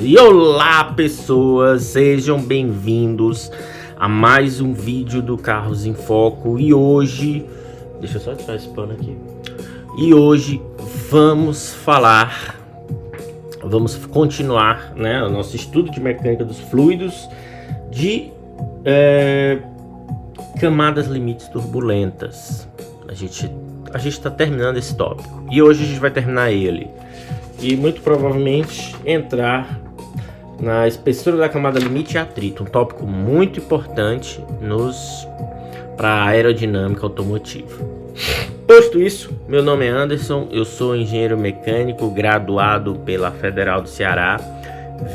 E olá pessoas, sejam bem-vindos a mais um vídeo do Carros em Foco. E hoje, deixa eu só tirar esse pano aqui. E hoje vamos continuar, né, o nosso estudo de mecânica dos fluidos de camadas limites turbulentas. A gente está terminando esse tópico e hoje a gente vai terminar ele e muito provavelmente entrar na espessura da camada limite e atrito, um tópico muito importante para a aerodinâmica automotiva. Posto isso, meu nome é Anderson, eu sou engenheiro mecânico graduado pela Federal do Ceará.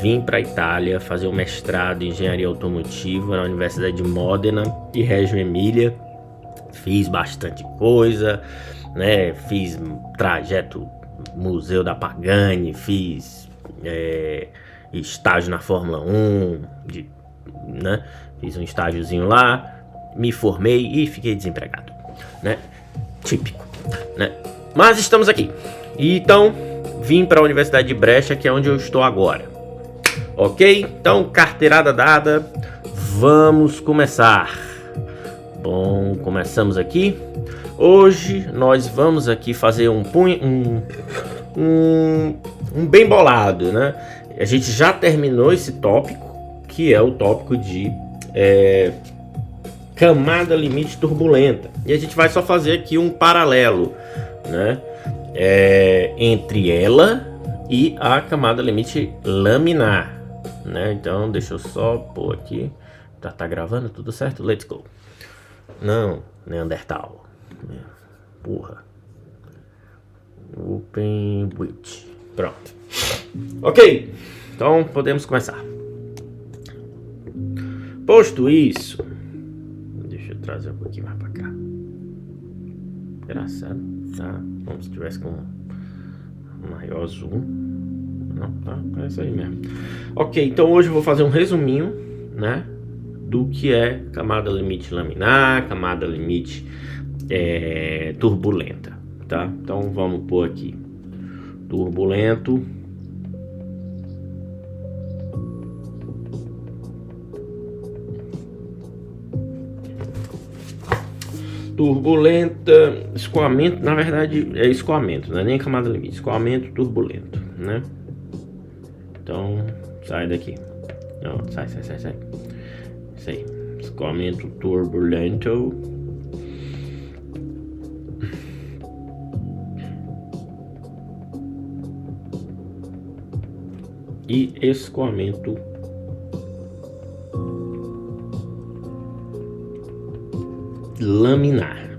Vim para a Itália fazer o mestrado em engenharia automotiva na Universidade de Modena e Reggio Emília. Fiz bastante coisa, né? Fiz trajeto Museu da Pagani, fiz estágio na Fórmula 1, né? Fiz um estágiozinho lá, me formei e fiquei desempregado, né? Típico, né? Mas estamos aqui. Então, vim para a Universidade de Brecha, que é onde eu estou agora. Ok? Então, carteirada dada, vamos começar. Bom, começamos aqui. Hoje nós vamos aqui fazer um bem bolado, né? A gente já terminou esse tópico, que é o tópico de camada limite turbulenta. E a gente vai só fazer aqui um paralelo, né? Entre ela e a camada limite laminar, né? Então deixa eu só pôr aqui. Tá gravando tudo certo? Let's go. Não, Neandertal. Porra. Open Witch. Pronto. Ok. Então podemos começar. Posto isso. Deixa eu trazer um pouquinho mais pra cá. Engraçado. Tá. Como se tivesse com maior zoom. Não, tá. É isso aí mesmo. Ok, então hoje eu vou fazer um resuminho, né? Do que é camada limite laminar, camada limite turbulenta, tá? Então vamos pôr aqui turbulento, turbulenta, escoamento, na verdade é escoamento, não é nem camada limite, escoamento turbulento, né? Então sai daqui, não, sai. Isso aí, escoamento turbulento. E escoamento laminar,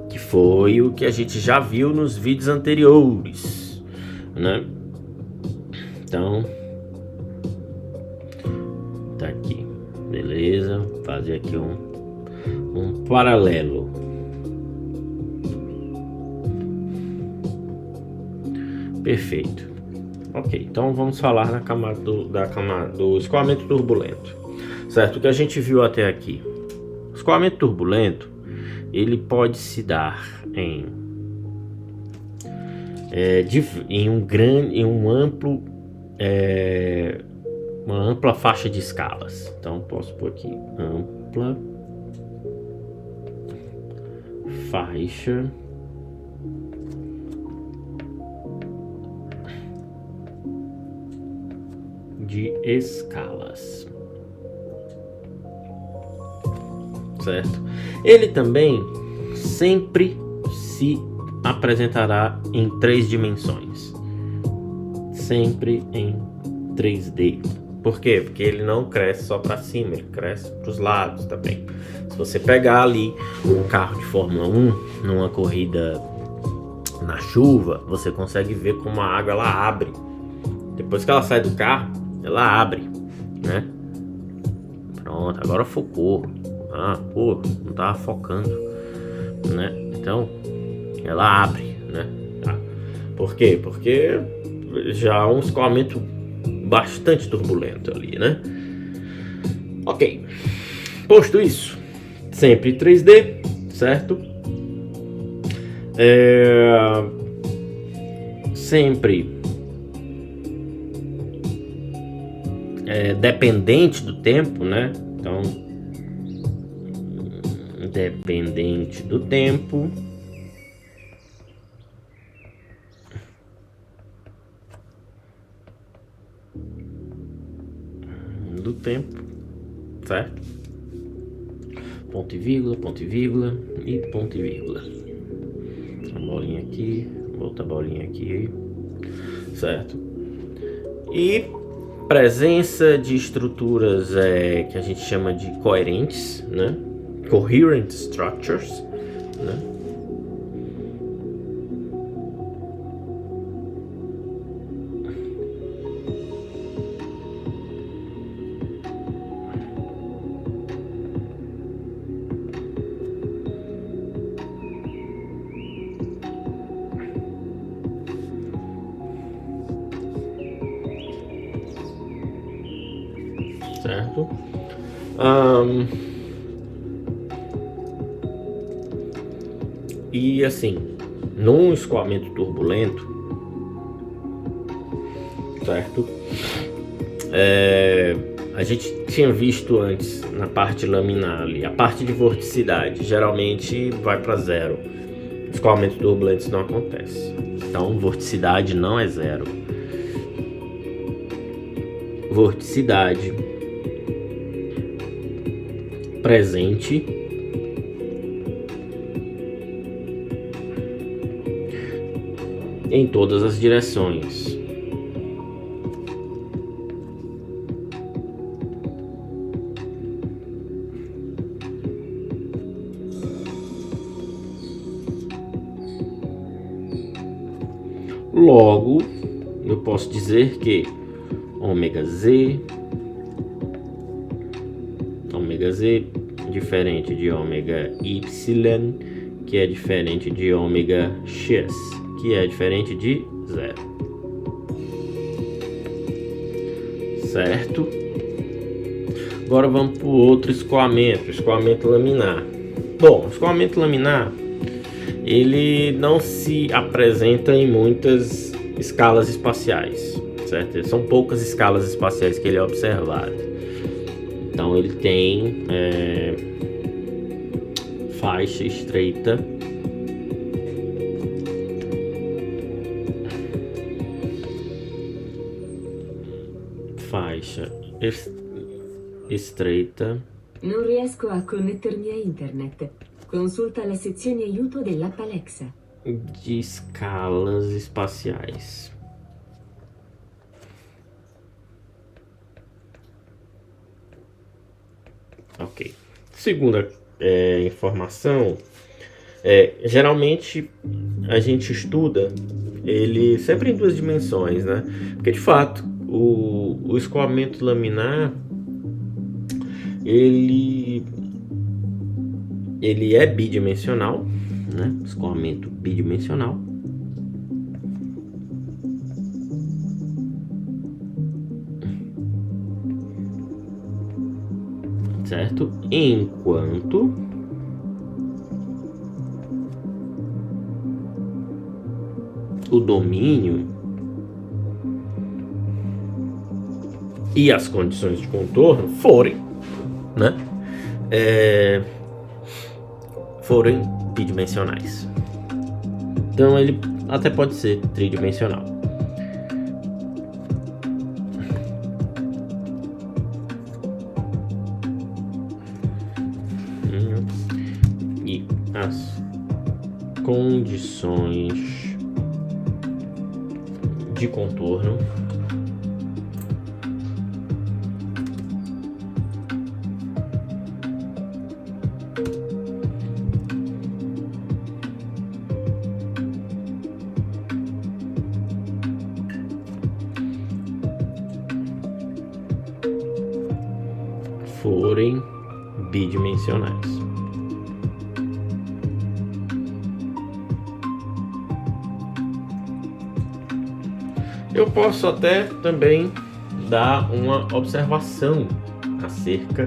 que foi o que a gente já viu nos vídeos anteriores, né? Então tá aqui, beleza? Vou fazer aqui um paralelo. Perfeito. Ok, então vamos falar da camada do escoamento turbulento, certo? O que a gente viu até aqui, o escoamento turbulento, ele pode se dar em uma ampla faixa de escalas. Então posso pôr aqui ampla faixa de escalas, certo? Ele também sempre se apresentará em 3 dimensões, sempre em 3D. Por quê? Porque ele não cresce só para cima, ele cresce para os lados também. Se você pegar ali um carro de Fórmula 1 numa corrida na chuva, você consegue ver como a água ela abre. Depois que ela sai do carro, ela abre, né? Pronto, agora focou. Pô, não tava focando, né? Então, ela abre, né? Tá. Por quê? Porque já há um escoamento bastante turbulento ali, né? Ok. Posto isso, sempre 3D, certo? Sempre dependente do tempo, né? Então, dependente do tempo. Certo? Ponto e vírgula e ponto e vírgula. Uma bolinha aqui, outra bolinha aqui, certo? E presença de estruturas que a gente chama de coerentes, né? Coherent structures, né? Certo? E assim, num escoamento turbulento, certo? A gente tinha visto antes na parte laminar ali, a parte de vorticidade geralmente vai para zero. Escoamento turbulento isso não acontece. Então, vorticidade não é zero. Vorticidade presente em todas as direções. Logo, eu posso dizer que ômega Z diferente de ômega Y, que é diferente de ômega X, que é diferente de zero. Certo? Agora vamos para o outro escoamento laminar. Bom, o escoamento laminar ele não se apresenta em muitas escalas espaciais, certo? São poucas escalas espaciais que ele é observado. Então ele tem faixa estreita, estreita. Non riesco a connettermi a internet. Consulta la sezione aiuto dell'app Alexa. De escalas espaciais. Ok. Segunda informação, geralmente a gente estuda ele sempre em duas dimensões, né? Porque de fato o escoamento laminar ele é bidimensional, né? Escoamento bidimensional. Certo? Enquanto o domínio e as condições de contorno forem, né? Forem bidimensionais. Então ele até pode ser tridimensional. E as condições de contorno forem bidimensionais. Eu posso até também dar uma observação acerca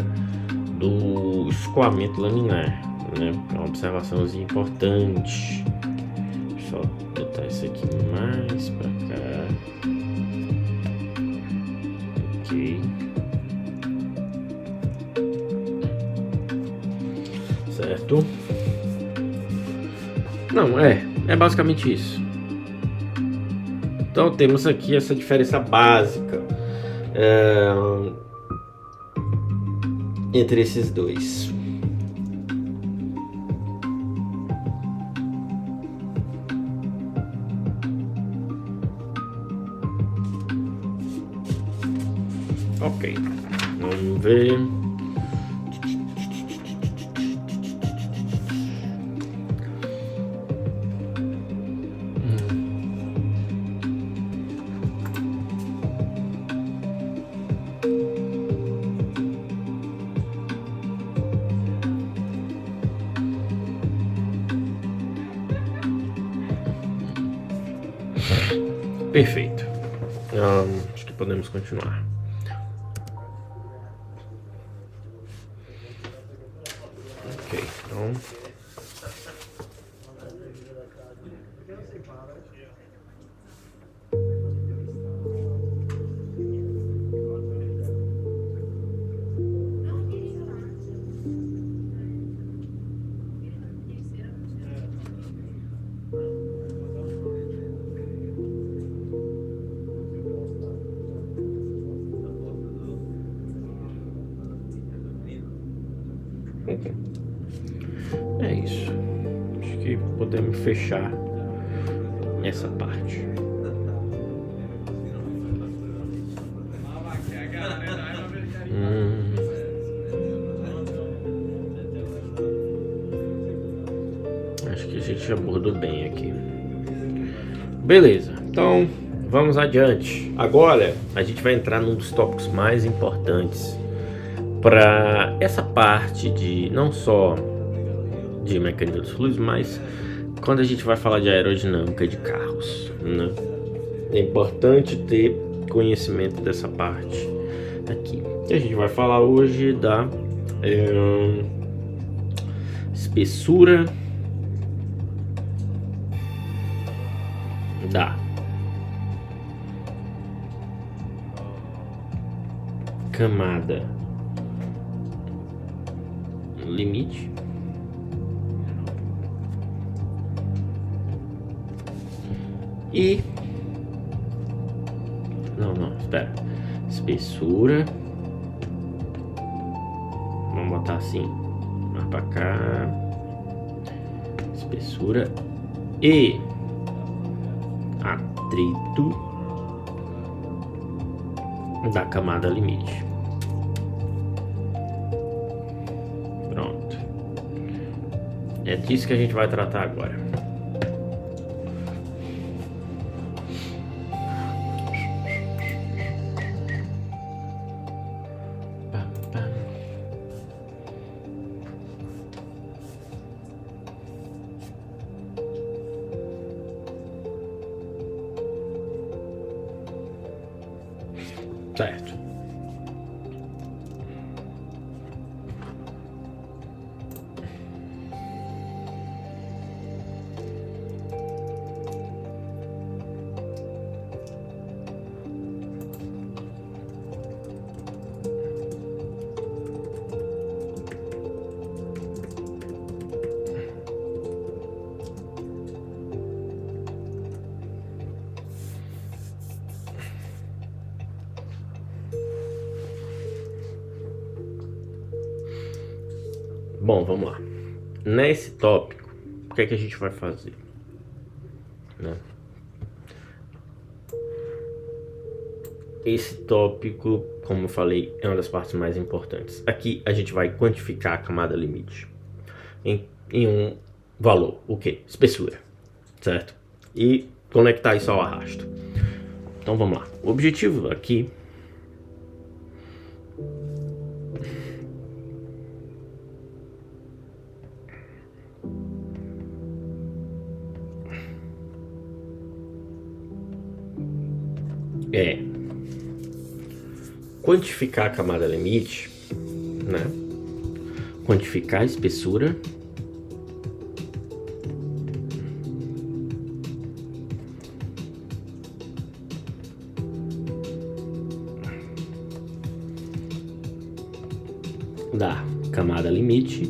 do escoamento laminar, né? É uma observaçãozinha importante. Deixa eu só botar isso aqui mais para cá. Ok. Pronto. Não, é basicamente isso. Então temos aqui essa diferença básica entre esses dois. Ok, vamos ver. Perfeito. Acho que podemos continuar. Ok, então. É isso. Acho que podemos fechar essa parte. Acho que a gente abordou bem aqui. Beleza, então vamos adiante. Agora a gente vai entrar num dos tópicos mais importantes para essa parte de não só de mecânica dos fluidos, mas quando a gente vai falar de aerodinâmica de carros, né? É importante ter conhecimento dessa parte aqui. E a gente vai falar hoje da espessura da camada limite e não, espera, espessura, vamos botar assim, mais pra cá, espessura e atrito da camada limite. Pronto. É disso que a gente vai tratar agora. Certo. Bom, vamos lá. Nesse tópico, o que é que a gente vai fazer, né? Esse tópico, como eu falei, é uma das partes mais importantes. Aqui a gente vai quantificar a camada limite em um valor, o que? Espessura, certo? E conectar isso ao arrasto. Então vamos lá. O objetivo aqui é quantificar a camada limite, né? Quantificar a espessura da camada limite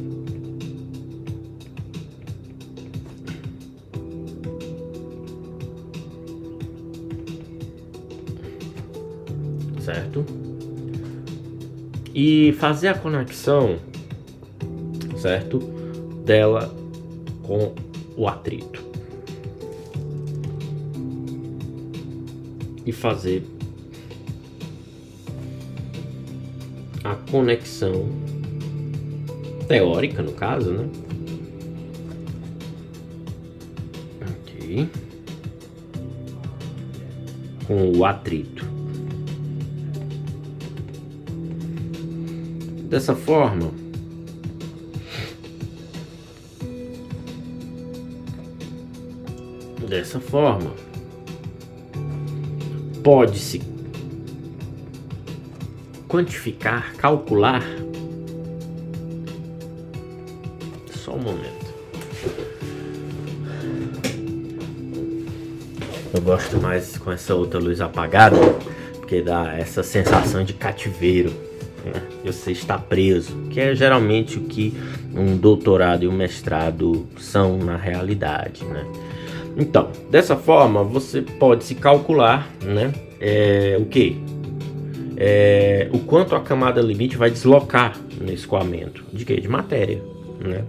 certo? E fazer a conexão, certo, dela com o atrito. E fazer a conexão teórica, no caso, né? Ok. Com o atrito. Dessa forma, pode-se quantificar, calcular. Só um momento. Eu gosto mais com essa outra luz apagada, porque dá essa sensação de cativeiro, né? Você está preso, que é geralmente o que um doutorado e um mestrado são na realidade, né? Então, dessa forma, você pode se calcular, né? O quanto a camada limite vai deslocar no escoamento de quê? De matéria, né?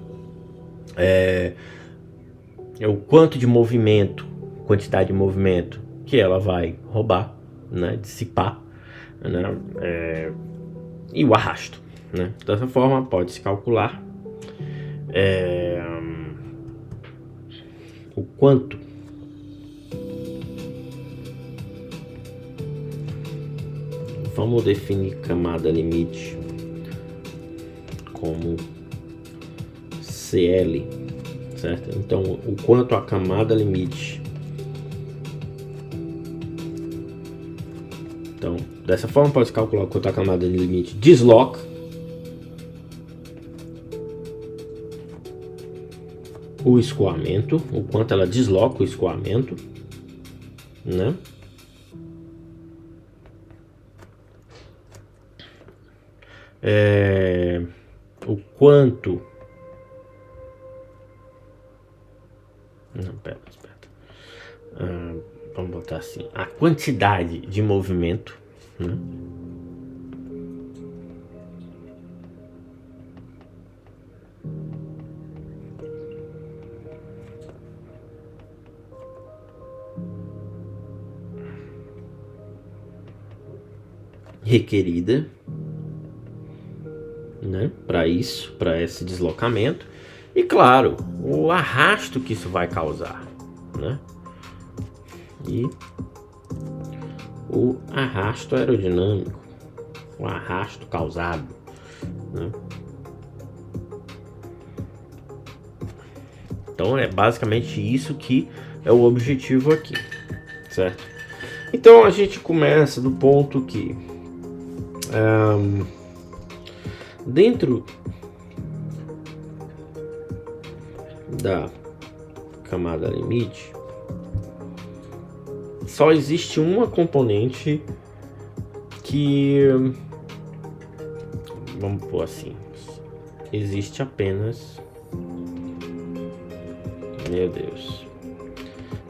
O quanto de movimento, quantidade de movimento que ela vai roubar, né? Dissipar, né? E o arrasto, né? Dessa forma, pode se calcular o quanto vamos definir camada limite como CL, certo? Então, o quanto a camada limite. Então, dessa forma, pode calcular o quanto a camada limite desloca o escoamento, o quanto ela desloca o escoamento, né? O quanto. Não, pera. Vamos botar assim: a quantidade de movimento, né? Requerida, né, para esse deslocamento, e claro, o arrasto que isso vai causar, né? E o arrasto aerodinâmico, o arrasto causado, né? Então é basicamente isso que é o objetivo aqui, certo? Então a gente começa do ponto que dentro da camada limite só existe uma componente que, vamos pôr assim, existe apenas, meu Deus,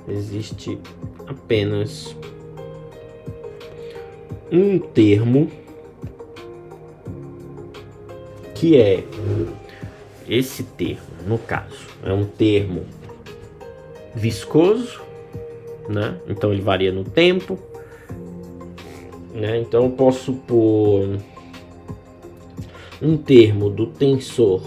existe apenas um termo, que é esse termo, no caso, é um termo viscoso, né? Então ele varia no tempo, né? Então eu posso pôr um termo do tensor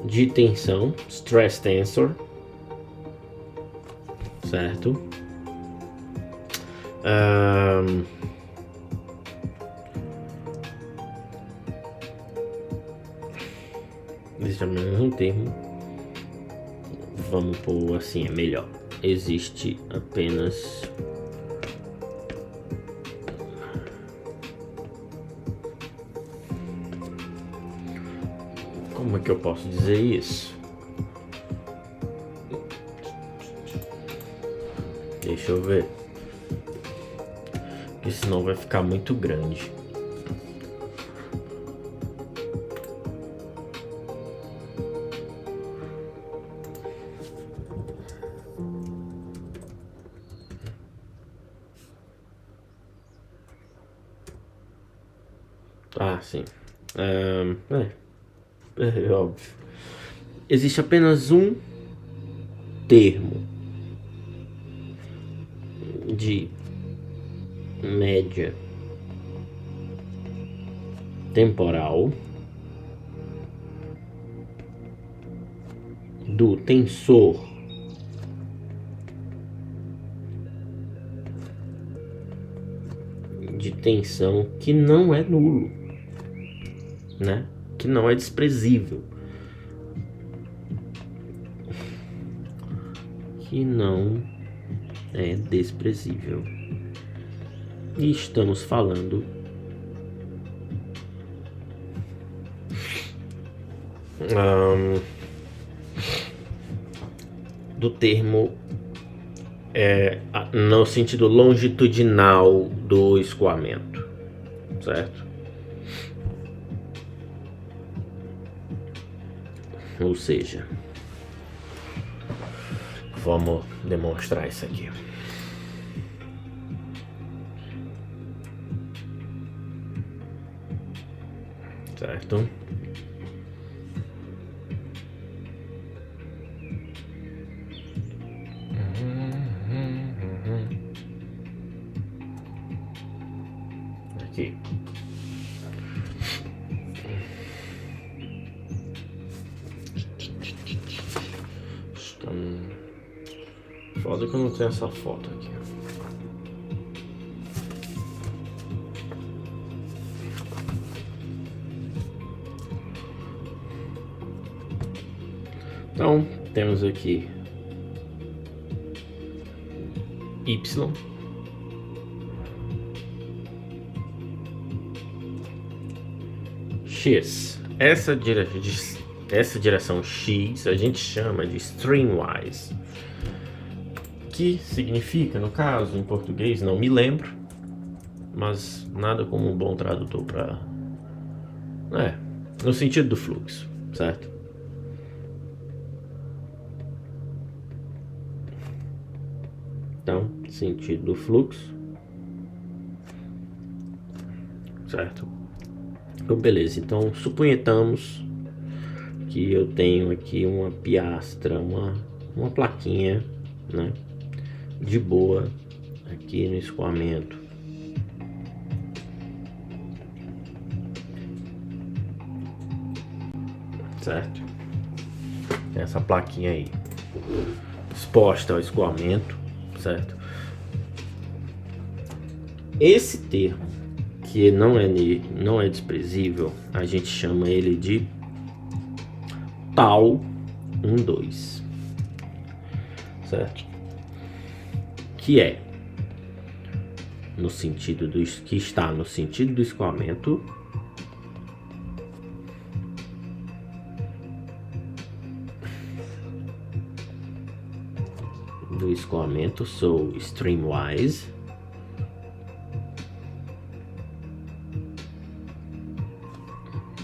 de tensão, stress tensor, certo? Existe apenas um termo, vamos pôr assim, é melhor. Existe apenas como é que eu posso dizer isso? Deixa eu ver, porque senão vai ficar muito grande. Ah, sim. É óbvio. Existe apenas um termo de média temporal do tensor de tensão que não é nulo, né? Que não é desprezível. Que não é desprezível. E estamos falando do termo no sentido longitudinal do escoamento, certo? Ou seja, vamos demonstrar isso aqui. Certo? Aqui. Foda que eu não tenho essa foto aqui. Então, temos aqui Y, X. Essa direção X a gente chama de streamwise, que significa, no caso, em português, não me lembro, mas nada como um bom tradutor para... no sentido do fluxo, certo? Então, sentido do fluxo, certo? Então, beleza. Então, suponhamos que eu tenho aqui uma piastra, uma plaquinha, né, de boa aqui no escoamento. Certo? Essa plaquinha aí exposta ao escoamento, certo? Esse termo, que não é desprezível, a gente chama ele de tau 12, certo? Que é no sentido que está no sentido do escoamento sou streamwise,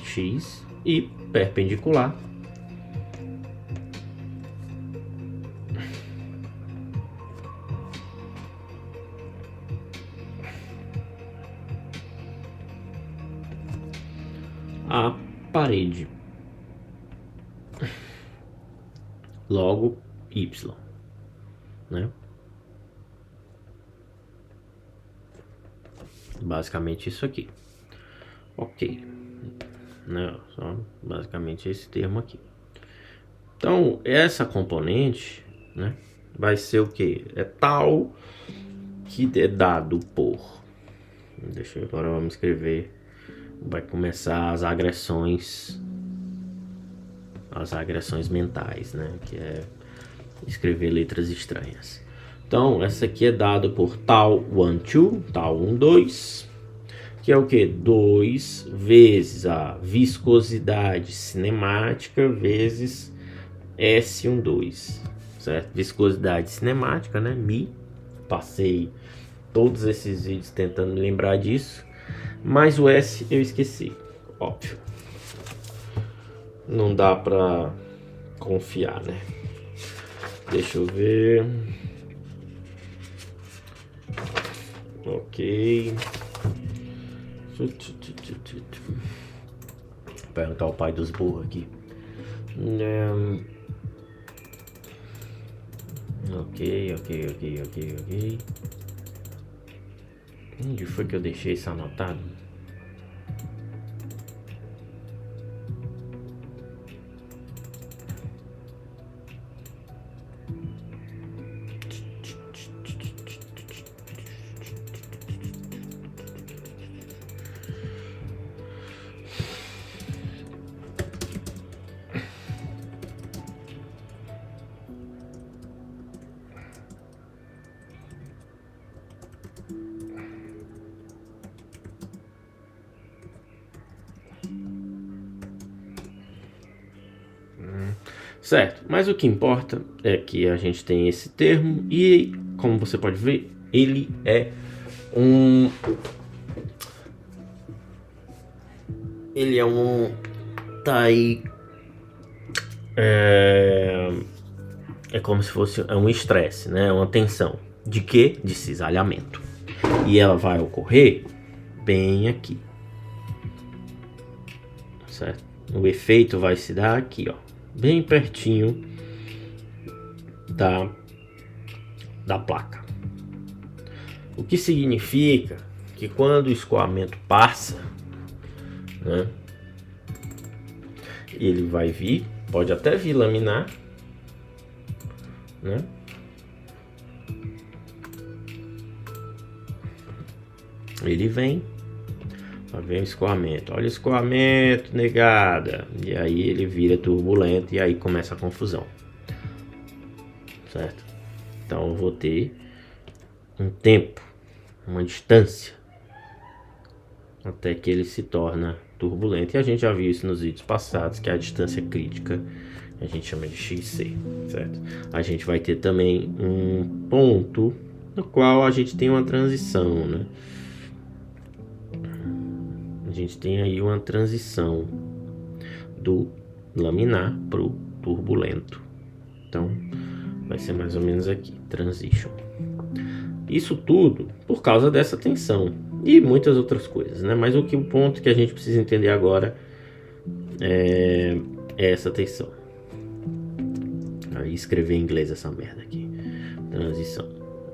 X, e perpendicular a parede, logo Y, né? Basicamente isso aqui. Ok, né? Só basicamente esse termo aqui. Então essa componente, né, vai ser o que? É tal que é dado por... Agora vamos escrever. Vai começar as agressões mentais, né? Que é escrever letras estranhas. Então, essa aqui é dada por tau 12, tau 12, que é o que? 2 vezes a viscosidade cinemática vezes S12, certo? Viscosidade cinemática, né? Passei todos esses vídeos tentando me lembrar disso, mas o S eu esqueci, óbvio. Não dá pra confiar, né? Deixa eu ver. Ok. Vou perguntar ao pai dos burros aqui. Ok. Onde foi que eu deixei isso anotado? Certo, mas o que importa é que a gente tem esse termo e, como você pode ver, ele é um tá aí é como se fosse um estresse, né? Uma tensão de quê? De cisalhamento, e ela vai ocorrer bem aqui, certo? O efeito vai se dar aqui, ó, bem pertinho da placa. O que significa que quando o escoamento passa, né, ele vai vir, pode até vir laminar, né? Ele vem, vai ver o escoamento. Olha o escoamento, negada. E aí ele vira turbulento e aí começa a confusão. Certo? Então eu vou ter um tempo, uma distância, até que ele se torna turbulento. E a gente já viu isso nos vídeos passados, que é a distância crítica, a gente chama de XC, certo? A gente vai ter também um ponto no qual a gente tem uma transição, né? A gente tem aí uma transição do laminar para o turbulento. Então vai ser mais ou menos aqui, transition. Isso tudo por causa dessa tensão e muitas outras coisas, né? Mas o ponto que a gente precisa entender agora é essa tensão. Aí escrever em inglês essa merda aqui, transição,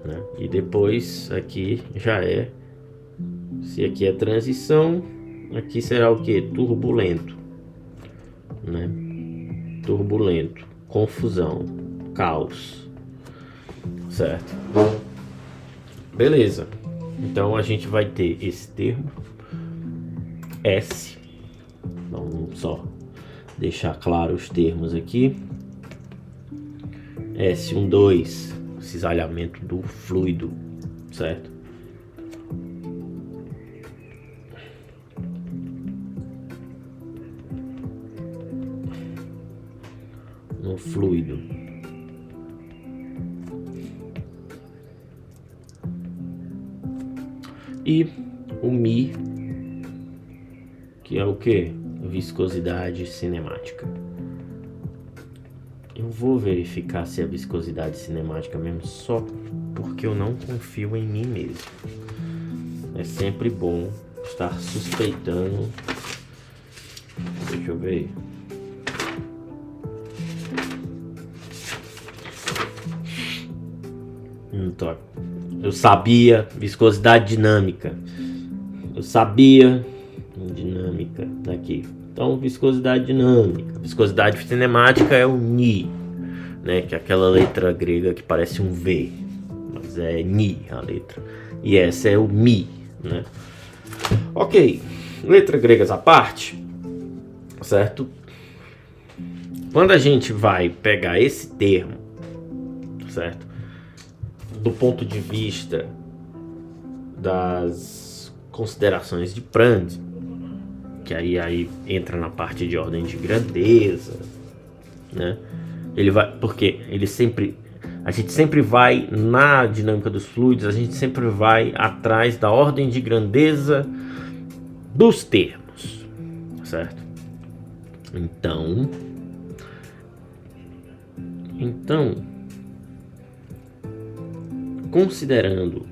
né? E depois aqui já é, se aqui é transição, aqui será o que? Turbulento, né? Turbulento, confusão, caos, certo? Beleza. Então a gente vai ter esse termo S. Vamos só deixar claro os termos aqui. S12, cisalhamento do fluido, certo? No fluido. E o Mi, que é o que? Viscosidade cinemática. Eu vou verificar se é viscosidade cinemática mesmo, só porque eu não confio em mim mesmo. É sempre bom estar suspeitando. Deixa eu ver. Então, eu sabia, viscosidade dinâmica. Eu sabia, dinâmica daqui. Então, viscosidade dinâmica. Viscosidade cinemática é o Ni, né? Que é aquela letra grega que parece um V, mas é Ni a letra. E essa é o Mi, né? Ok, letras gregas à parte, certo? Quando a gente vai pegar esse termo, certo? Do ponto de vista das considerações de Prandtl, que aí entra na parte de ordem de grandeza, né? Ele vai, porque a gente sempre vai na dinâmica dos fluidos, a gente sempre vai atrás da ordem de grandeza dos termos, certo? Então, considerando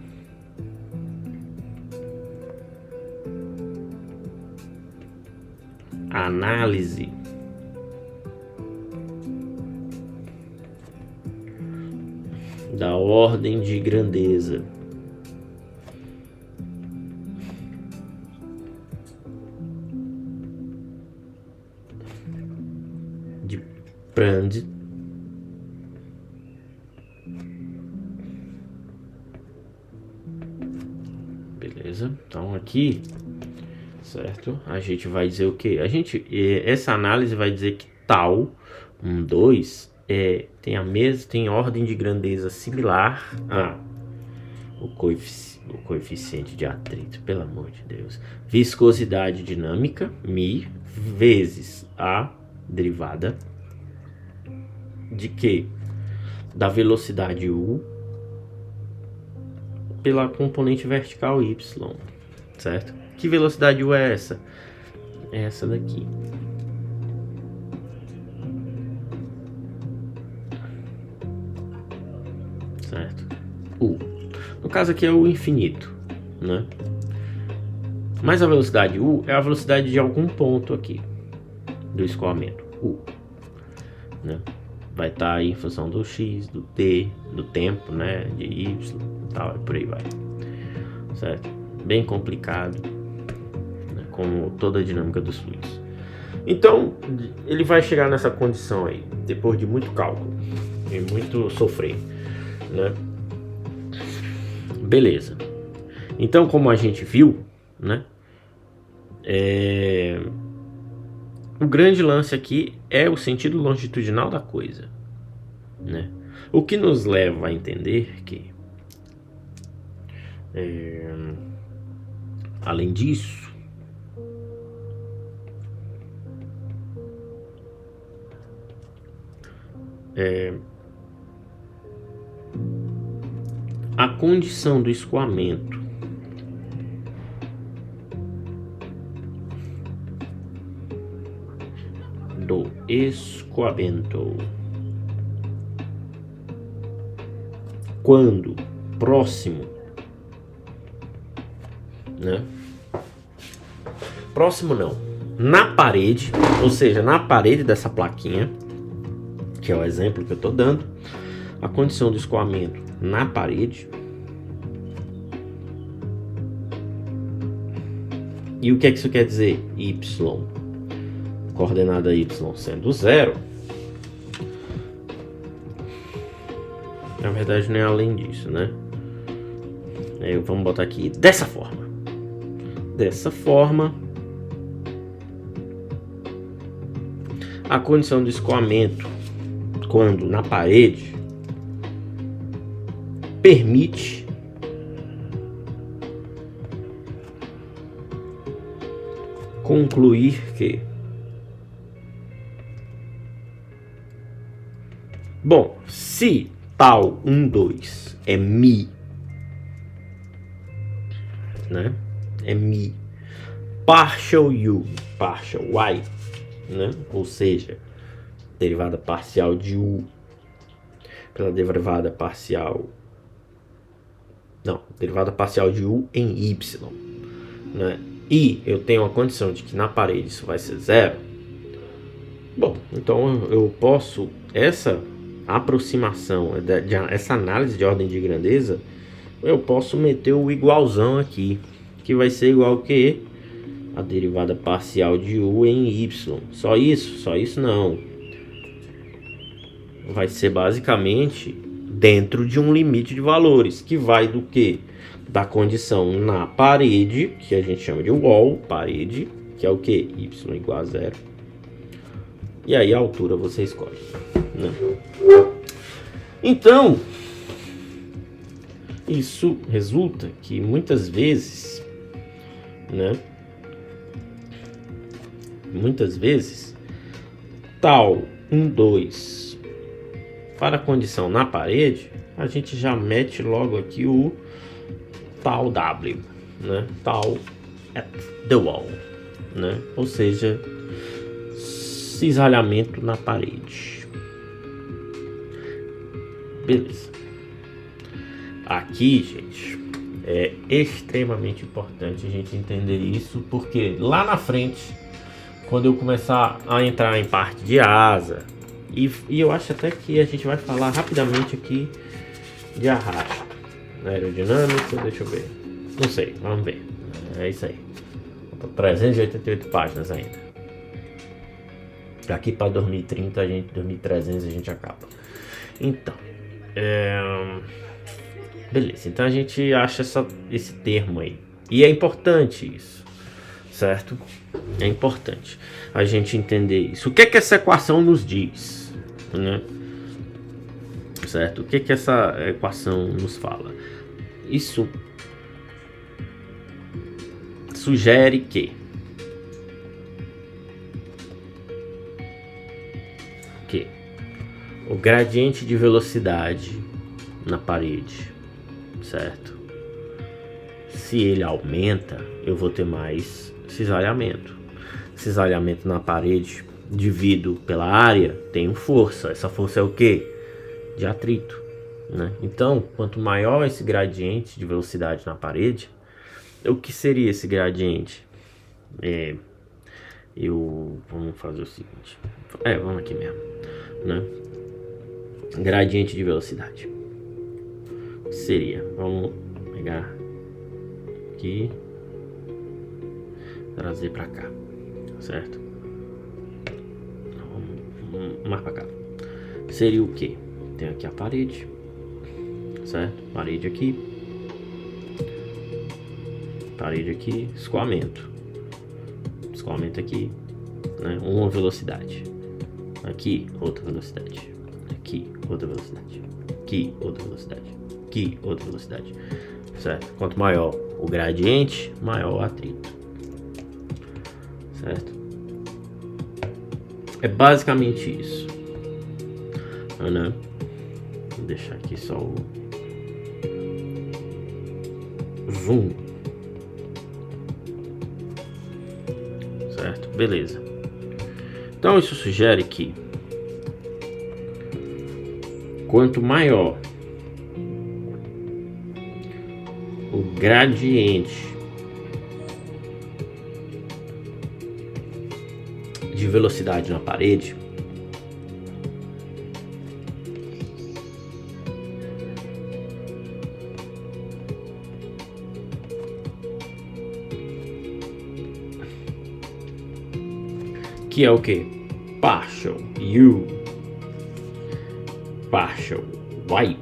análise da ordem de grandeza de Prandtl beleza? Então aqui, certo? A gente vai dizer o que? Essa análise vai dizer que tal 2 tem ordem de grandeza similar a o coeficiente de atrito, pelo amor de Deus, viscosidade dinâmica μ vezes a derivada de quê? Da velocidade u pela componente vertical y, certo? Que velocidade u é essa? É essa daqui. Certo? U. No caso aqui é o infinito, né? Mas a velocidade u é a velocidade de algum ponto aqui do escoamento, u, né? Vai estar aí em função do x, do t, do tempo, né? De y, tal, e por aí vai, certo? Bem complicado, né? Como toda a dinâmica dos fluidos. Então, ele vai chegar nessa condição aí, depois de muito cálculo e muito sofrer, né? Beleza. Então, como a gente viu, né? O grande lance aqui é o sentido longitudinal da coisa, né? O que nos leva a entender que, além disso, a condição do escoamento quando próximo, né? Próximo não, na parede, ou seja, na parede dessa plaquinha, que é o exemplo que eu estou dando, a condição do escoamento na parede. E o que é que isso quer dizer? Y, coordenada y sendo 0, na verdade não é além disso, né? Vamos botar aqui dessa forma. Dessa forma, a condição do escoamento quando na parede permite concluir que, bom, se tal 2 é μ, né? É μ partial u, partial y, né? Ou seja, derivada parcial de u pela derivada parcial de u em y, né? E eu tenho a condição de que na parede isso vai ser 0. Bom, então eu posso, essa aproximação, essa análise de ordem de grandeza, eu posso meter o igualzão aqui, que vai ser igual que a derivada parcial de u em y. Só isso não. Vai ser basicamente dentro de um limite de valores, que vai do que? Da condição na parede, que a gente chama de wall, parede, que é o que? Y igual a 0. E aí a altura você escolhe, né? Então, isso resulta que muitas vezes, né? Muitas vezes, tal 2 para a condição na parede, a gente já mete logo aqui o tal W, né? Tal at the wall, né? Ou seja, cisalhamento na parede. Beleza. Aqui, gente, é extremamente importante a gente entender isso, porque lá na frente, quando eu começar a entrar em parte de asa, e eu acho até que a gente vai falar rapidamente aqui de arrasto aerodinâmico, deixa eu ver, não sei, vamos ver, é isso aí, 388 páginas ainda, daqui para 2030 a gente, 2300 a gente acaba. Então, beleza, então a gente acha esse termo aí, e é importante isso, certo? É importante a gente entender isso. O que é que essa equação nos diz, né? Certo? O que é que essa equação nos fala? Isso sugere que o gradiente de velocidade na parede, certo? Se ele aumenta, eu vou ter mais cisalhamento. Cisalhamento na parede dividido pela área, tenho força. Essa força é o quê? De atrito, né? Então, quanto maior esse gradiente de velocidade na parede, o que seria esse gradiente? Vamos fazer o seguinte. Vamos aqui mesmo, né? Gradiente de velocidade. O que seria? Vamos pegar aqui, trazer para cá, certo? Vamos mais para cá. Seria o que? Tem aqui a parede, certo? Parede aqui, escoamento aqui, né? Uma velocidade, aqui outra velocidade, aqui outra velocidade, aqui outra velocidade, aqui outra velocidade, certo? Quanto maior o gradiente, maior o atrito, certo? É basicamente isso, né? Vou deixar aqui só o zoom, certo? Beleza. Então isso sugere que quanto maior o gradiente de velocidade na parede, que é o que? Partial U, partial Y,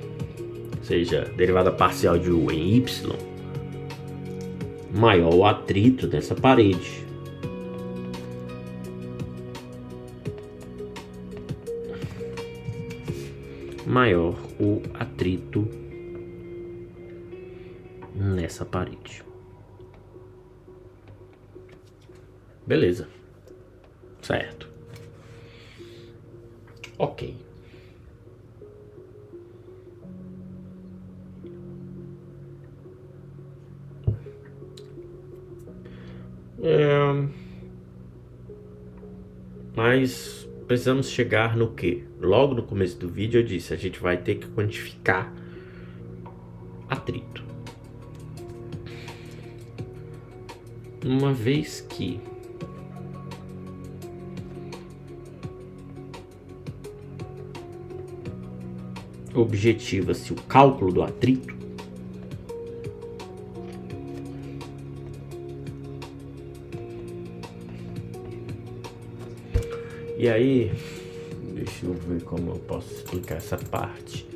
ou seja, derivada parcial de U em Y, maior o atrito dessa parede. Maior o atrito nessa parede. Beleza. Certo. Ok. Mas precisamos chegar no que? Logo no começo do vídeo eu disse, a gente vai ter que quantificar atrito. Uma vez que objetiva-se o cálculo do atrito, e aí, deixa eu ver como eu posso explicar essa parte.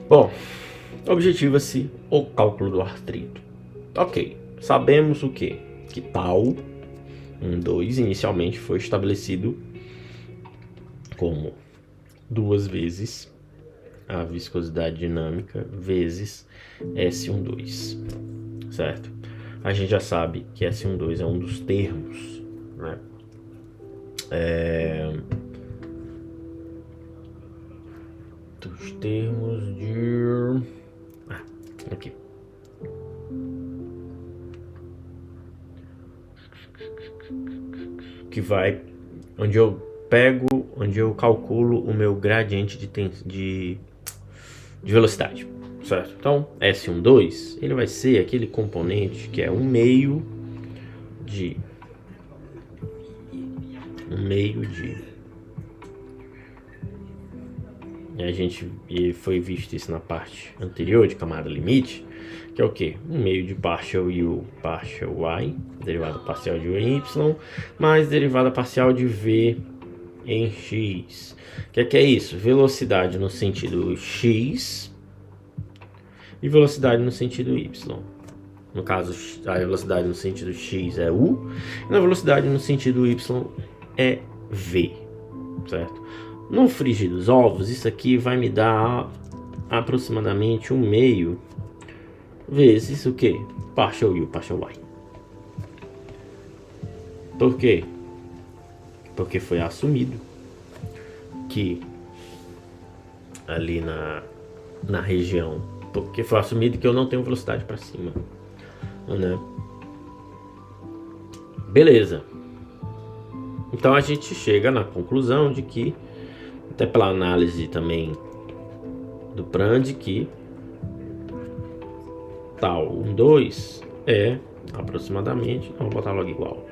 Bom, objetiva-se o cálculo do atrito. Ok, sabemos o quê? Que tal 2 inicialmente foi estabelecido como 2 vezes a viscosidade dinâmica vezes S12, certo? A gente já sabe que S12 é um dos termos, né? Dos termos de... aqui. Que vai... onde eu calculo o meu gradiente de velocidade, certo? Então, S12, ele vai ser aquele componente que é um meio de e foi visto isso na parte anterior de camada limite, que é o que? Um meio de partial u, partial y, derivada parcial de u em y, mais derivada parcial de v em x. O que é isso? Velocidade no sentido x e velocidade no sentido y. No caso, a velocidade no sentido x é u, e na velocidade no sentido y é v, certo? No frigir dos ovos, isso aqui vai me dar aproximadamente 1 meio vezes o que? Partial u, partial y. Por quê? Porque foi assumido que ali na região, porque foi assumido que eu não tenho velocidade para cima, né? Beleza. Então a gente chega na conclusão de que, até pela análise também do Prand, que tal 2 é aproximadamente, vou botar logo igual,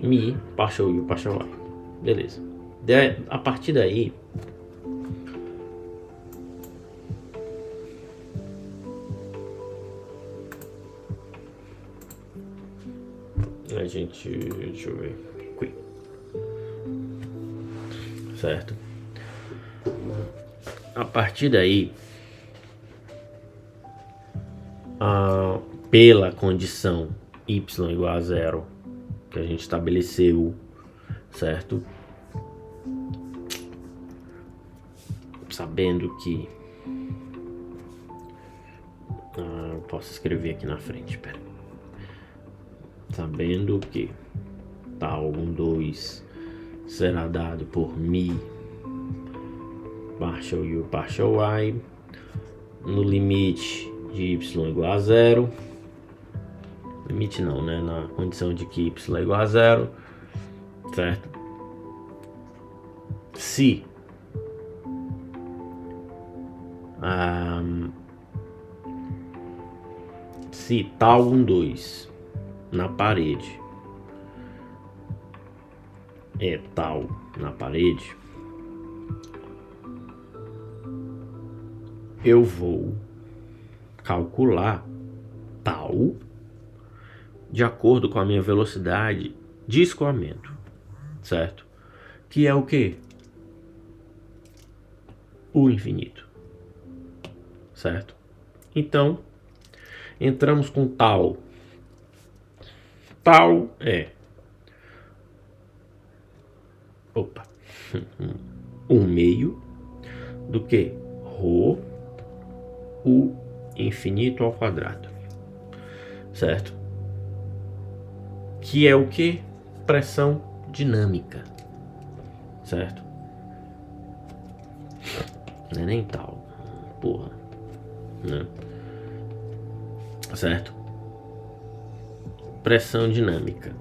mi partial u, partial y. Beleza. A partir daí, a gente, deixa eu ver aqui, certo? A partir daí, pela condição y igual a 0 que a gente estabeleceu, certo? Sabendo que eu posso escrever aqui na frente, pera. Sabendo que tal 2 será dado por mi partial u, partial y, no limite de y igual a 0, limite não, né? Na condição de que y é igual a 0, certo? Se tal 2 na parede é tal na parede, eu vou calcular tal de acordo com a minha velocidade de escoamento, certo? Que é o que? O infinito, certo? Então, entramos com tal. Tal é 1 meio do que? Rho u infinito ao quadrado, certo? Que é o que? Pressão dinâmica, certo? Não é nem tal, porra, né? Certo? Pressão dinâmica.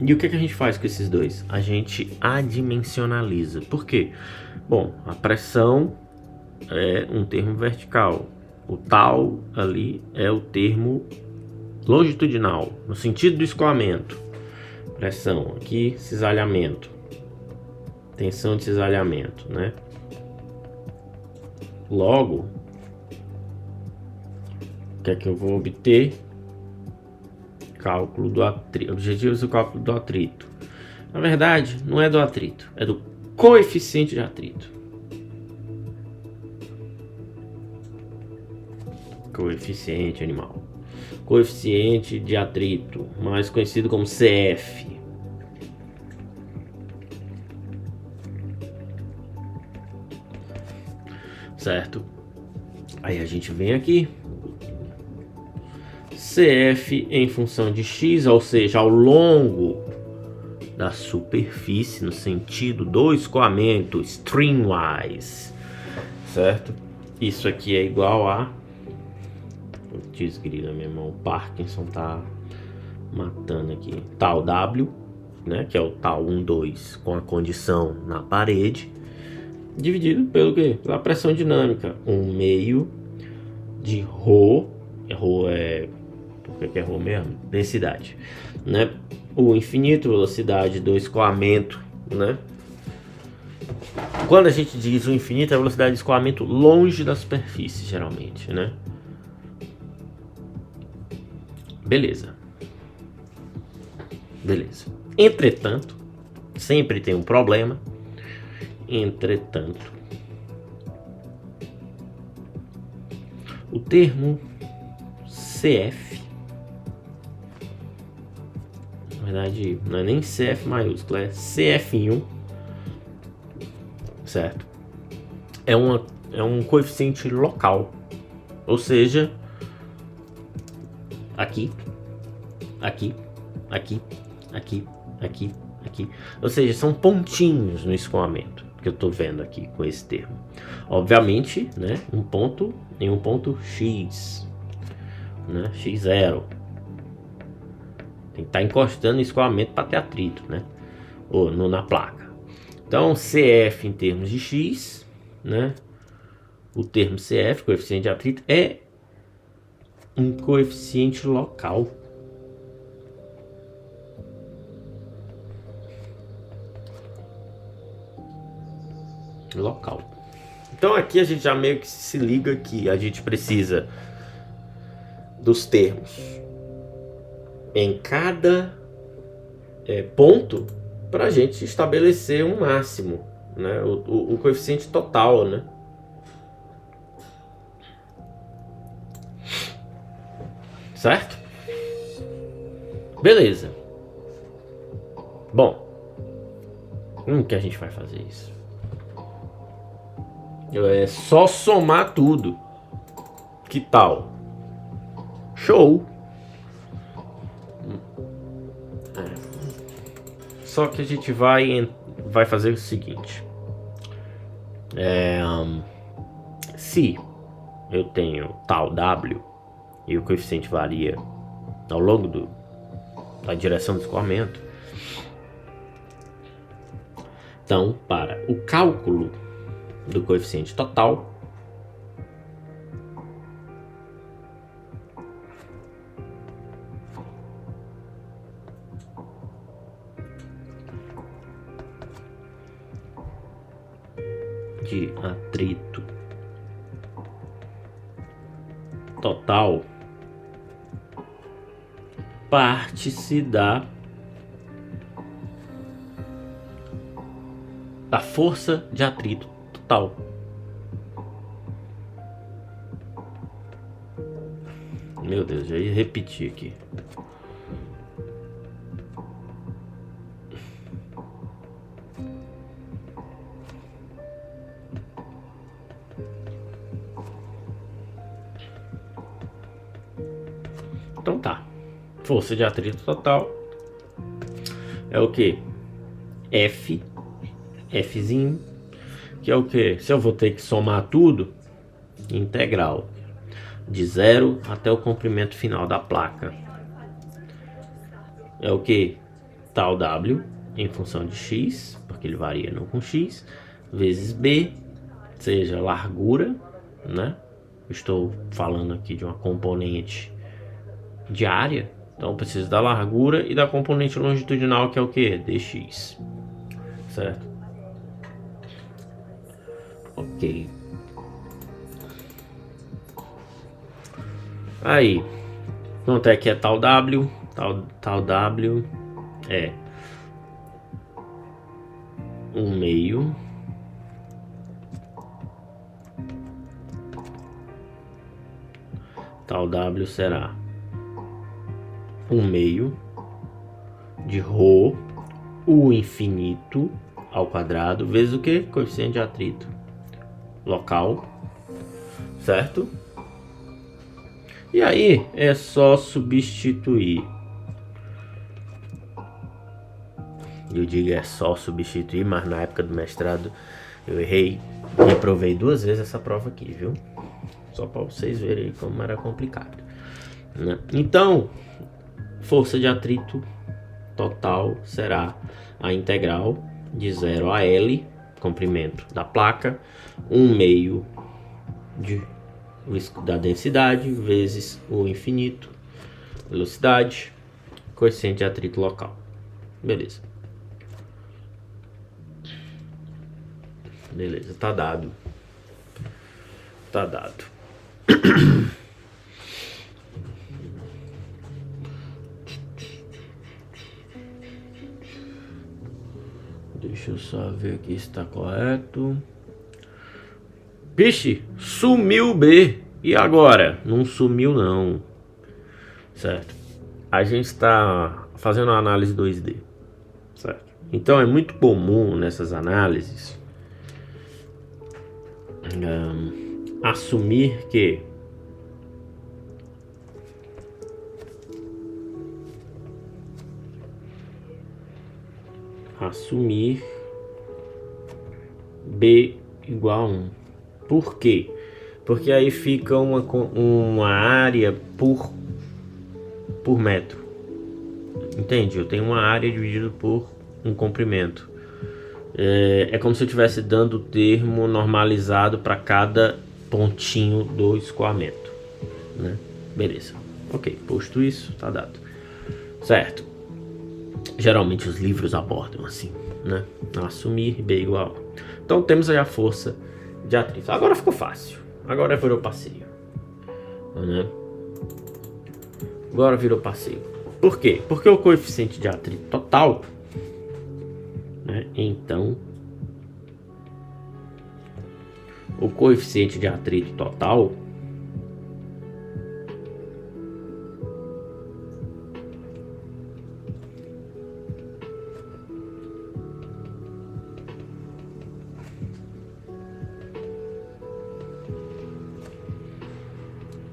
E o que a gente faz com esses dois? A gente adimensionaliza. Por quê? Bom, a pressão é um termo vertical. O tal ali é o termo longitudinal, no sentido do escoamento. Pressão aqui, cisalhamento. Tensão de cisalhamento, né? Logo, o que é que eu vou obter? Cálculo do atrito. Objetivos do cálculo do atrito. Na verdade, não é do atrito, é do coeficiente de atrito. Coeficiente animal. Coeficiente de atrito, mais conhecido como CF. Certo? Aí a gente vem aqui. CF em função de x, ou seja, ao longo da superfície, no sentido do escoamento, streamwise, certo? Isso aqui é igual a... Desgrila, meu irmão, o Parkinson tá matando aqui. Tal W, né, que é o tal 1, 2 com a condição na parede, dividido pelo quê? Pela pressão dinâmica, 1 meio de ρ, ρ é... Por que é ρ mesmo? Densidade, né? O infinito, velocidade do escoamento, né? Quando a gente diz o infinito, é a velocidade de escoamento longe da superfície, geralmente, né? Beleza. Beleza. Entretanto, sempre tem um problema. Entretanto, o termo CF, na verdade, não é nem CF maiúsculo, é CF1, certo? É um coeficiente local, ou seja, aqui, aqui, aqui, aqui, aqui, aqui. Ou seja, são pontinhos no escoamento que eu estou vendo aqui com esse termo. Obviamente, né, um ponto em um ponto X, né, X0. Tem que estar encostando no escoamento para ter atrito, né, ou na placa. Então, CF em termos de X, né, o termo CF, coeficiente de atrito, é um coeficiente local. Local. Então aqui a gente já meio que se liga que a gente precisa dos termos em cada ponto para a gente estabelecer um máximo, né? O coeficiente total, né? Certo? Beleza. Bom, como que a gente vai fazer isso? É só somar tudo. Que tal? Show! Só que a gente vai fazer o seguinte. Se eu tenho tal W e o coeficiente varia ao longo da direção do escoamento, então, para o cálculo do coeficiente total, de atrito total, parte-se da força de atrito total. Meu Deus, já ia repetir aqui. Então tá. Força de atrito total é o que? Fzinho, que é o que? Se eu vou ter que somar tudo, integral de 0 até o comprimento final da placa, é o que? Tal W em função de x, porque ele varia não com x, vezes b, seja largura, né? Estou falando aqui de uma componente de área, então eu preciso da largura e da componente longitudinal, que é o que? Dx, certo? Ok. Aí, quanto é que é tal W? Tal W é 1 meio tal W será 1 meio de ρ U infinito ao quadrado vezes o que? Coeficiente de atrito local, certo? E aí é só substituir. Eu digo é só substituir, mas na época do mestrado eu errei e reprovei 2 vezes essa prova aqui, viu? Só para vocês verem como era complicado, né? Então, força de atrito total será a integral de 0 a L, comprimento da placa, 1 meio da densidade vezes o infinito, velocidade, coeficiente de atrito local. Beleza. Beleza, tá dado. Tá dado. Deixa eu só ver aqui se tá correto. Vixe, sumiu o B. E agora? Não sumiu não. Certo. A gente está fazendo uma análise 2D. Certo. Então é muito comum nessas análises assumir que B igual a 1. Por quê? Porque aí fica uma área por metro. Entende? Eu tenho uma área dividida por um comprimento. É como se eu estivesse dando o termo normalizado para cada pontinho do escoamento, né? Beleza. Ok, posto isso, tá dado. Certo. Geralmente os livros abordam assim, né? Assumir B igual. Então temos aí a força de atrito. Agora ficou fácil. Agora virou passeio, né? Agora virou passeio. Por quê? Porque o coeficiente de atrito total, né? Então, o coeficiente de atrito total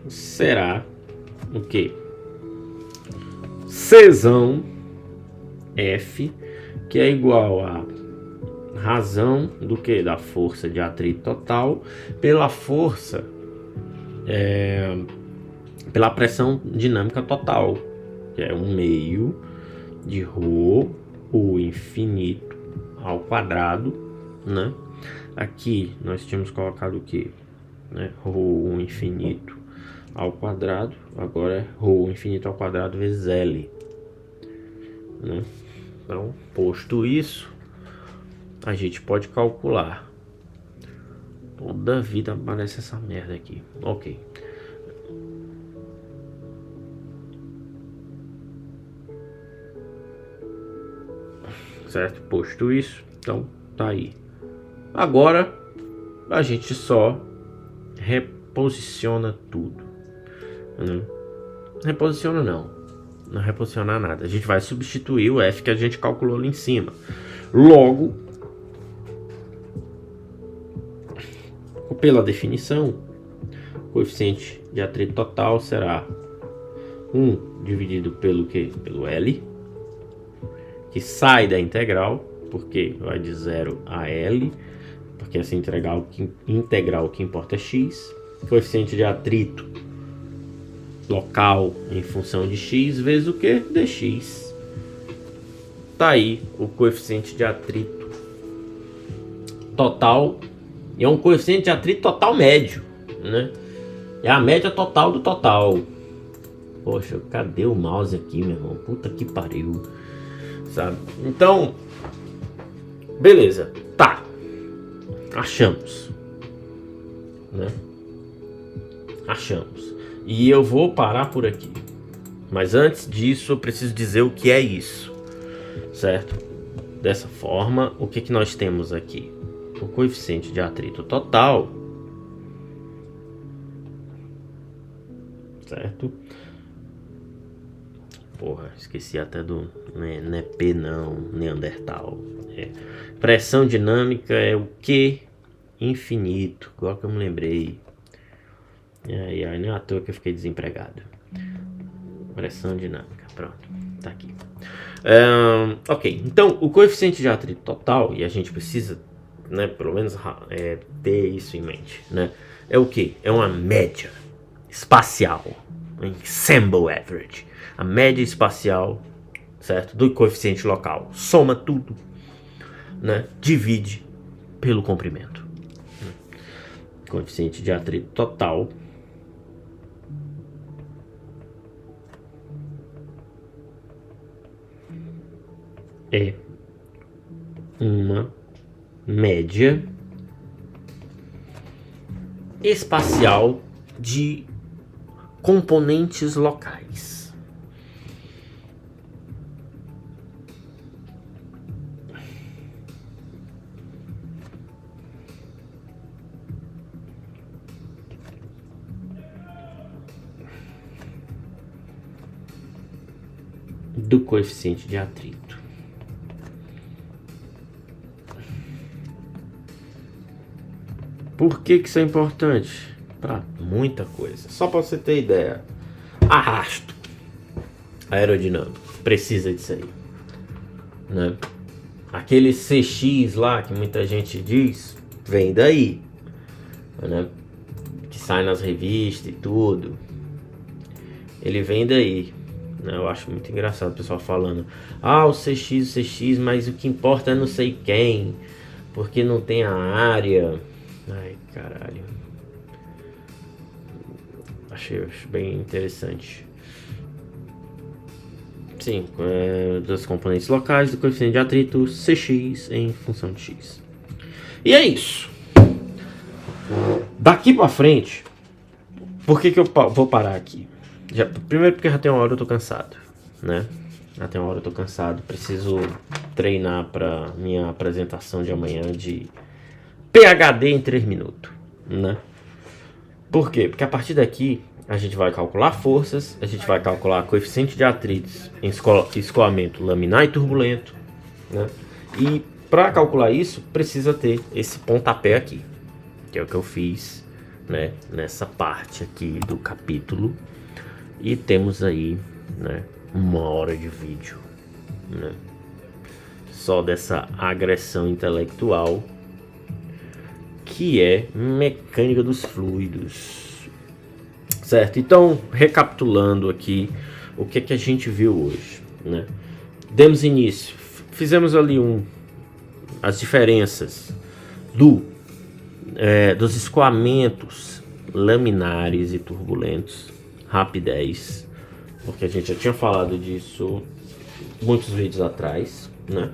será o quê? Czão F, que é igual a razão do que? Da força de atrito total pela força, pela pressão dinâmica total, que é 1 meio de ρ U infinito ao quadrado, né? Aqui nós tínhamos colocado o que? Né? ρ infinito ao quadrado, agora é ρ infinito ao quadrado vezes L, né? Então, posto isso, a gente pode calcular. Toda vida aparece essa merda aqui. Ok. Certo? Posto isso, então tá aí. Agora a gente só reposiciona tudo. Reposiciona não reposicionar nada. A gente vai substituir o F que a gente calculou ali em cima. Logo, pela definição, o coeficiente de atrito total será 1 dividido pelo que? Pelo L, que sai da integral, porque vai de 0 a L, porque essa integral que importa é x. Coeficiente de atrito local em função de x vezes o que? Dx. Tá aí o coeficiente de atrito total. E é um coeficiente de atrito total médio, né? É a média total do total. Poxa, cadê o mouse aqui, meu irmão? Puta que pariu, sabe? Então, beleza, tá. Achamos, né? Achamos. E eu vou parar por aqui. Mas antes disso, eu preciso dizer o que é isso, certo? dessa forma, o que nós temos aqui? O coeficiente de atrito total, certo? Porra, esqueci até do... Não é P não, Neandertal. Pressão dinâmica é o Q infinito, igual que eu me lembrei. E aí não é à toa que eu fiquei desempregado. Pressão dinâmica, pronto, tá aqui. Ok, então o coeficiente de atrito total, e a gente precisa, né, pelo menos ter isso em mente, né? É o que? É uma média espacial, ensemble average, a média espacial, certo? Do coeficiente local, soma tudo, né? Divide pelo comprimento. Coeficiente de atrito total é uma média espacial de componentes locais. Do coeficiente de atrito. Por que isso é importante? Para muita coisa. Só para você ter ideia. Arrasto aerodinâmico. Precisa disso aí, né? Aquele CX lá que muita gente diz, vem daí, né? Que sai nas revistas e tudo. Ele vem daí. Eu acho muito engraçado o pessoal falando: o CX, mas o que importa é não sei quem, porque não tem a área. Ai, caralho. Achei bem interessante. Sim, dos componentes locais do coeficiente de atrito CX em função de X. E é isso. Daqui pra frente, por que eu vou parar aqui? Primeiro porque já tem uma hora eu tô cansado, né? Já tem uma hora eu tô cansado. Preciso treinar pra minha apresentação de amanhã de PhD em 3 minutos, né? Por quê? Porque a partir daqui a gente vai calcular forças, a gente vai calcular coeficiente de atritos em escoamento laminar e turbulento, né? E para calcular isso precisa ter esse pontapé aqui, que é o que eu fiz, né, nessa parte aqui do capítulo. E temos aí, né, 1 hora de vídeo, né, só dessa agressão intelectual que é mecânica dos fluidos, certo? Então, recapitulando aqui o que a gente viu hoje, né? Demos início, fizemos ali as diferenças dos escoamentos laminares e turbulentos, rapidez, porque a gente já tinha falado disso muitos vídeos atrás, né?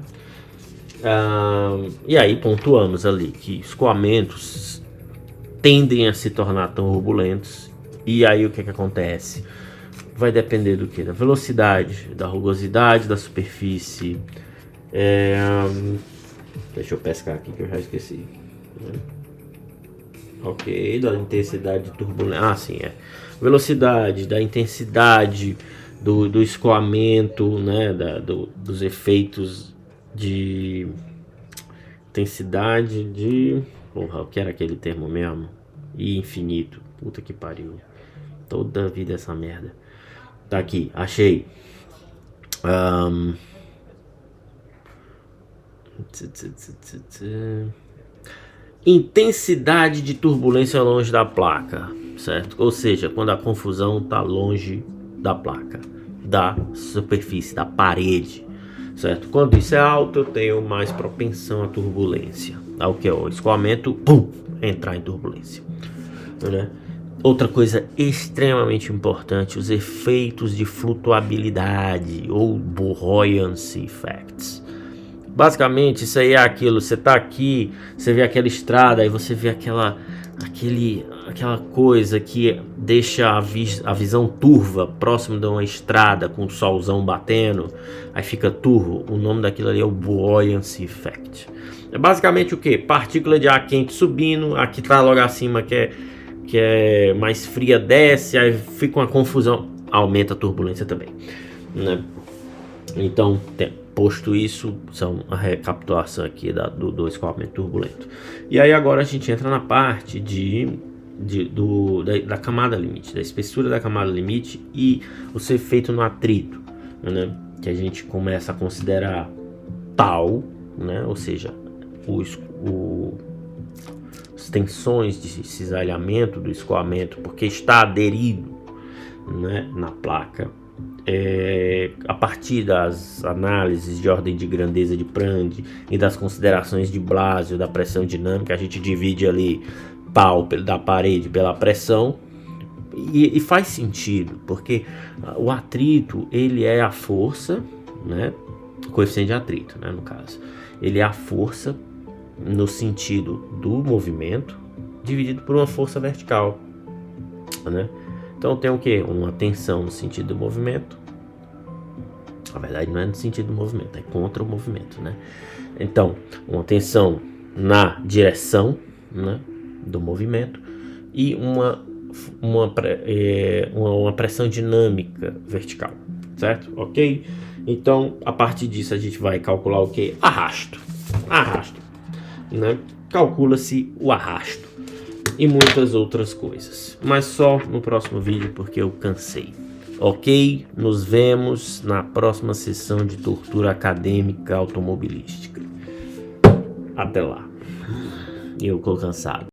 E aí pontuamos ali que escoamentos tendem a se tornar turbulentos. E aí o que acontece? Vai depender do que? Da velocidade, da rugosidade da superfície. Deixa eu pescar aqui que eu já esqueci. Ok, da intensidade de turbulência. Sim, velocidade, da intensidade do escoamento, né? Dos efeitos de intensidade de... Porra, o que era aquele termo mesmo? E infinito. Puta que pariu. Toda vida essa merda. Tá aqui, achei. Intensidade de turbulência longe da placa, certo? Ou seja, quando a confusão tá longe da placa, da superfície, da parede, certo? Quando isso é alto, eu tenho mais propensão à turbulência. Ao que é o escoamento, entrar em turbulência, né? Outra coisa extremamente importante, os efeitos de flutuabilidade ou buoyancy effects. Basicamente, isso aí é aquilo. Você tá aqui, você vê aquela estrada, aí você vê aquela coisa que deixa a visão turva próximo de uma estrada com o solzão batendo. Aí fica turvo. O nome daquilo ali é o Buoyancy Effect. É basicamente o que? Partícula de ar quente subindo. Aqui tá logo acima que é mais fria, desce. Aí fica uma confusão. Aumenta a turbulência também, né? Então, posto isso, são a recapitulação aqui do escoamento turbulento. E aí agora a gente entra na parte da camada limite, da espessura da camada limite e o ser feito no atrito, né? Que a gente começa a considerar tal, né? Ou seja, as tensões de cisalhamento do escoamento, porque está aderido, né, na placa. A partir das análises de ordem de grandeza de Prandtl e das considerações de Blasio da pressão dinâmica, a gente divide ali pau da parede pela pressão e faz sentido, porque o atrito ele é a força, né, o coeficiente de atrito, né, no caso, ele é a força no sentido do movimento dividido por uma força vertical, né? Então tem o que? Uma tensão no sentido do movimento. Na verdade não é no sentido do movimento, é contra o movimento, né? Então, uma tensão na direção, né, do movimento e uma pressão dinâmica vertical, certo? Ok? Então, a partir disso a gente vai calcular o que? Arrasto, né? Calcula-se o arrasto. E muitas outras coisas, mas só no próximo vídeo porque eu cansei. Ok? Nos vemos na próxima sessão de tortura acadêmica automobilística. Até lá. Eu tô cansado.